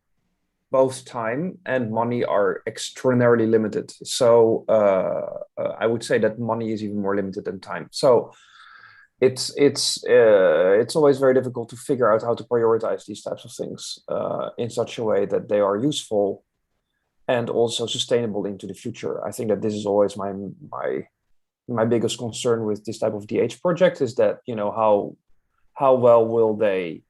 both time and money are extraordinarily limited. So I would say that money is even more limited than time. So it's always very difficult to figure out how to prioritize these types of things in such a way that they are useful and also sustainable into the future. I think that this is always my biggest concern with this type of DH project, is that, you know, how well will they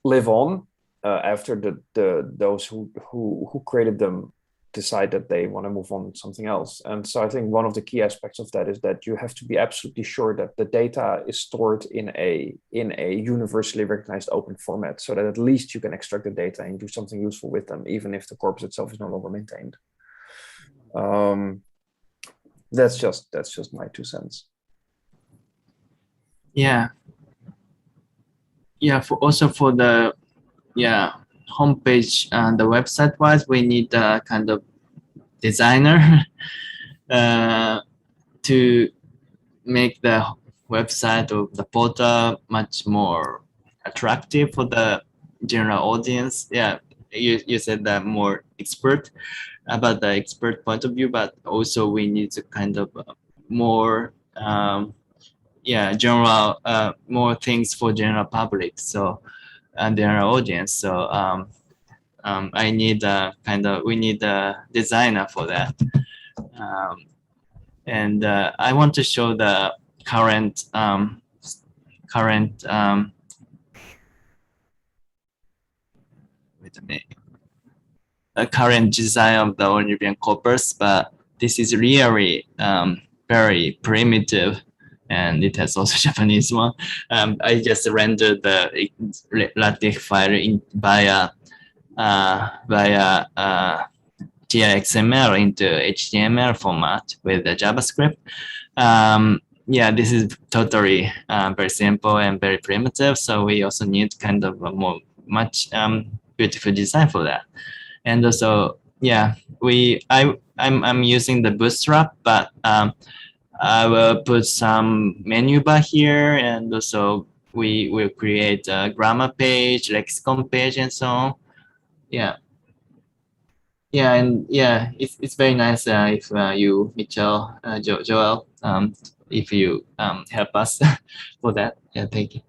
live on after those who created them decide that they want to move on to something else. And so I think one of the key aspects of that is that you have to be absolutely sure that the data is stored in a universally recognized open format, so that at least you can extract the data and do something useful with them, even if the corpus itself is no longer maintained. That's just my 2 cents. Yeah. Yeah, for the homepage and the website wise, we need a kind of designer to make the website or the portal much more attractive for the general audience. Yeah, you said that more expert about the expert point of view, but also we need to kind of more general more things for general public, so and general audience. So I need we need a designer for that. And I want to show the current wait a minute, the current design of the Nubian corpus, but this is really very primitive, and it has also Japanese one. I just rendered the LaTeX file via TXML into HTML format with the JavaScript. Yeah, this is totally very simple and very primitive. So we also need kind of a much beautiful design for that. And also, yeah, I'm using the Bootstrap, but I will put some menu bar here, and also we will create a grammar page, lexicon page, and so on. Yeah. Yeah, and yeah, it's very nice if you, Mitchell, Joel, if you help us for that. Yeah, thank you.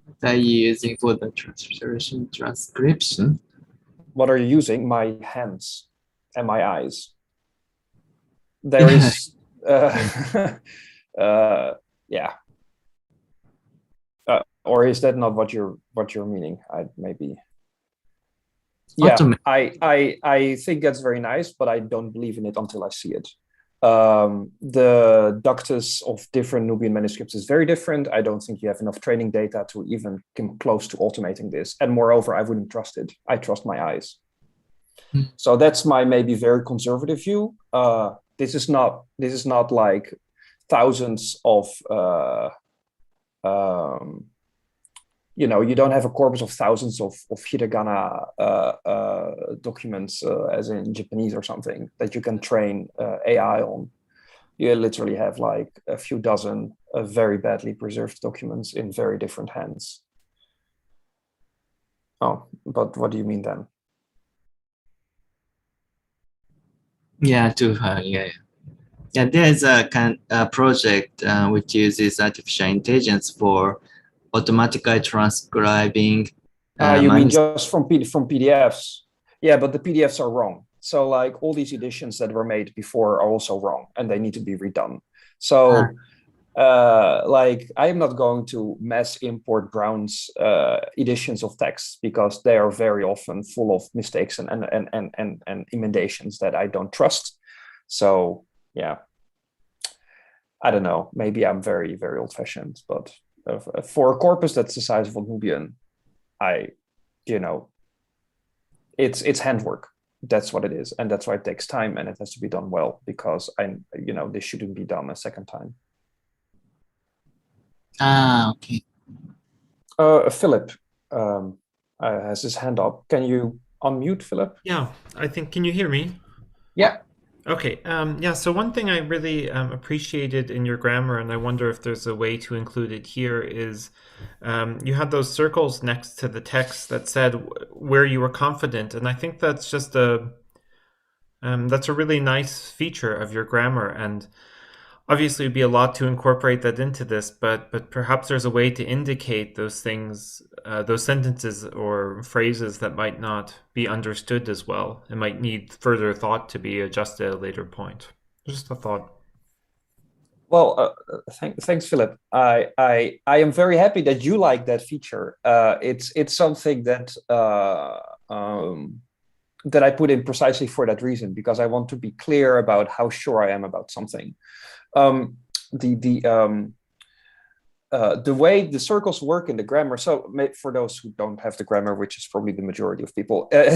What are you using for the transcription? What are you using? My hands and my eyes. There is, yeah. Or is that not what you're meaning? Maybe. Yeah, I think that's very nice, but I don't believe in it until I see it. The ductus of different Nubian manuscripts is very different. I don't think you have enough training data to even come close to automating this. And moreover, I wouldn't trust it. I trust my eyes. So that's my maybe very conservative view. This is not like thousands of you know, you don't have a corpus of thousands of hiragana documents as in Japanese or something that you can train AI on. You literally have like a few dozen very badly preserved documents in very different hands. Oh, but what do you mean then? Yeah, to yeah. Yeah, there's a project which uses artificial intelligence for automatically transcribing You mean manuscripts. just from PDFs? Yeah, but the PDFs are wrong. So like all these editions that were made before are also wrong, and they need to be redone. So like I'm not going to mass import Brown's editions of text because they are very often full of mistakes and emendations that I don't trust. So yeah, I don't know. Maybe I'm very, very old fashioned, but for a corpus that's the size of a Nubian, I, you know, it's handwork. That's what it is, and that's why it takes time and it has to be done well because this shouldn't be done a second time. Okay. Philip has his hand up. Can you unmute Philip? Yeah, I think, can you hear me? Yeah. Okay, yeah, so one thing I really appreciated in your grammar, and I wonder if there's a way to include it here, is you had those circles next to the text that said where you were confident, and I think that's just that's a really nice feature of your grammar, and obviously it'd be a lot to incorporate that into this, but perhaps there's a way to indicate those things, those sentences or phrases that might not be understood as well. It might need further thought to be adjusted at a later point. Just a thought. Well, thanks, Philip. I am very happy that you like that feature. It's something that I put in precisely for that reason because I want to be clear about how sure I am about something. The way the circles work in the grammar. So for those who don't have the grammar, which is probably the majority of people, in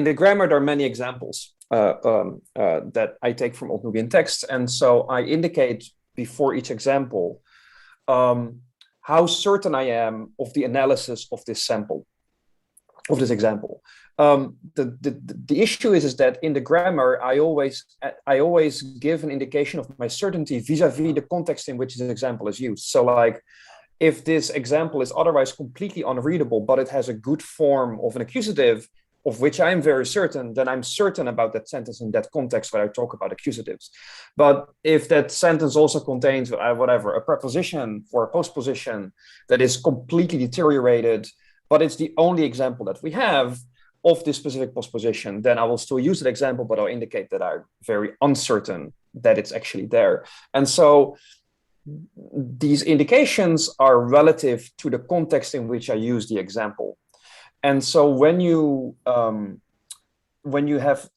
the grammar there are many examples that I take from Old Nubian texts, and so I indicate before each example how certain I am of the analysis of this sample, of this example. The issue is that in the grammar, I always give an indication of my certainty vis-a-vis the context in which this example is used. So like, if this example is otherwise completely unreadable, but it has a good form of an accusative, of which I'm very certain, then I'm certain about that sentence in that context when I talk about accusatives. But if that sentence also contains whatever, a preposition or a postposition that is completely deteriorated, but it's the only example that we have of this specific postposition, then I will still use that example, but I'll indicate that I'm very uncertain that it's actually there. And so these indications are relative to the context in which I use the example. And so when you have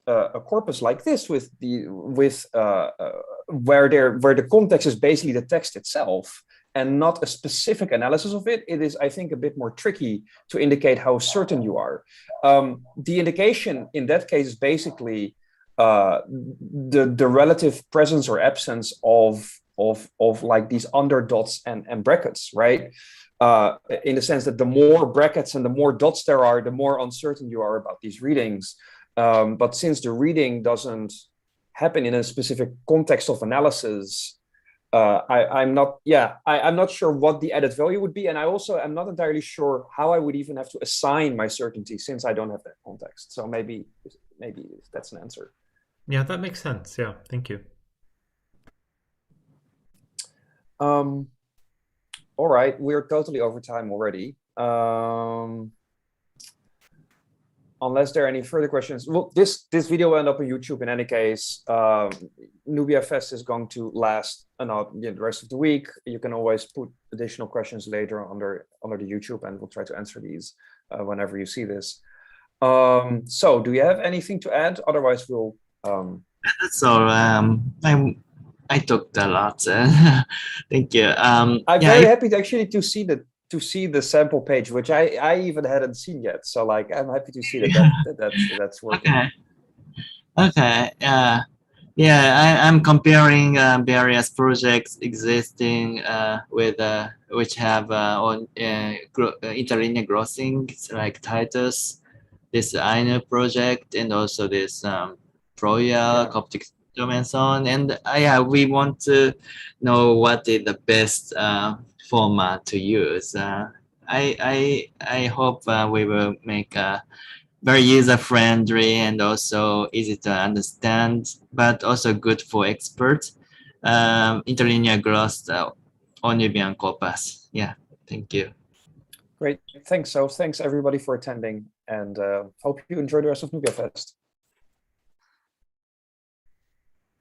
a corpus like this where the context is basically the text itself and not a specific analysis of it, it is, I think, a bit more tricky to indicate how certain you are. The indication in that case is basically the relative presence or absence of like these under dots and brackets, right? In the sense that the more brackets and the more dots there are, the more uncertain you are about these readings. But since the reading doesn't happen in a specific context of analysis, I'm not sure what the added value would be, and I also am not entirely sure how I would even have to assign my certainty since I don't have that context. So maybe that's an answer. Yeah, that makes sense. Yeah, thank you. All right, we're totally over time already. Unless there are any further questions. Well, this video will end up on YouTube in any case. Nubia Fest is going to last the rest of the week. You can always put additional questions later under the YouTube, and we'll try to answer these whenever you see this. So do you have anything to add? Otherwise, we'll. That's all. I talked a lot. Thank you. I'm very happy to see the sample page, which I even hadn't seen yet. So like, I'm happy to see that's working. Okay. I'm comparing various projects existing with which have on interlinear grossing like Titus, this INO project, and also this Royal, Coptic System, and so on. And yeah, we want to know what is the best format to use. I hope we will make a very user friendly and also easy to understand, but also good for experts. Interlinear growth on Nubian corpus. Yeah, thank you. Great, thanks. So thanks everybody for attending, and hope you enjoy the rest of Nubia Fest.